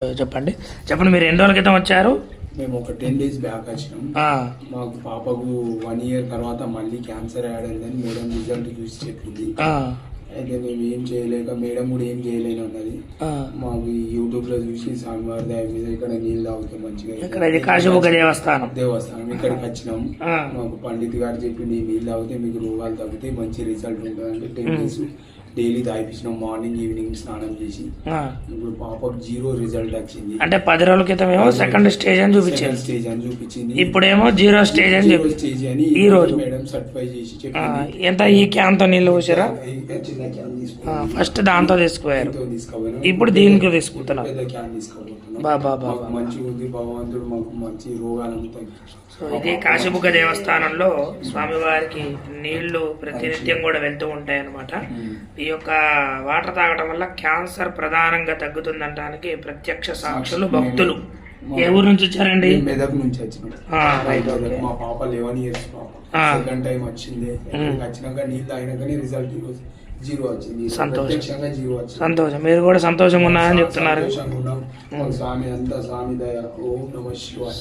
చెప్పండి చెప్పండి మీరు ఎన్ని రోజుల క్రితం వచ్చారు? మేము ఒక 10 days బ్యాక్ వచ్చినాం. మాకు పాపకు 1 year తర్వాత మళ్ళీ క్యాన్సర్ యాడ్ అయిందని మేడం రిజల్ట్ చూసి చెప్పింది. అయితే మేము ఏం చేయలేక మేడం కూడా ఏం చేయలేని ఉన్నది. మాకు యూట్యూబ్ లో చూసి స్వామివారి దయ మీద ఇక్కడ నీళ్ళు తాగితే మంచిగా కాశీబుగ్గ దేవస్థానం ఇక్కడికి వచ్చినాం. మాకు పండిత్ గారు చెప్పింది నీళ్ళు తాగితే మీకు రోగాలు తగ్గితే మంచి రిజల్ట్ ఉంటుంది. 10 days డైలీ తాగిపించినాం, మార్నింగ్ ఈవినింగ్ స్నానం చేసి. ఇప్పుడు పాపకు 0 రిజల్ట్ వచ్చింది. అంటే 10 రోజుల క్రితం ఏమో సెకండ్ స్టేజ్ అని చూపించింది, ఇప్పుడేమో 0 స్టేజ్ అని స్టేజ్ అని ఈ రోజు మేడం సర్టిఫై చేసి చెప్పింది. ఎంత ఈ క్యాన్ తో నీళ్ళు పోసారా? ఫస్ట్ దాంతో తీసుకుపోయారు, ఇప్పుడు దీనికి తీసుకుంటున్నారు. పెద్ద క్యాన్ తీసుకోబోతున్నాం. మంచిగా ఉంది, భగవంతుడు మాకు మంచి రోగాలు. సో ఇది కాశీబుగ్గ దేవస్థానంలో స్వామివారికి నీళ్లు ప్రతినిత్యం కూడా వెళ్తూ ఉంటాయి అన్నమాట. ఈ యొక్క వాటర్ తాగడం వల్ల క్యాన్సర్ ప్రధానంగా తగ్గుతుందనడానికి ప్రత్యక్ష సాక్షులు భక్తులు. ఏ ఊరు నుంచి వచ్చారండి? మెదక్ నుంచి వచ్చినాం. మా పాప 11 years పాప సెకండ్ టైం వచ్చింది. వచ్చినాక నీళ్ళు తాగినాకనే రిజల్ట్ 0 వచ్చింది. సంతోషం, మీరు కూడా సంతోషంగా ఉన్నారని చెప్తున్నారు. స్వామి అంతా స్వామి దయ. ఓం నమః శివాయ.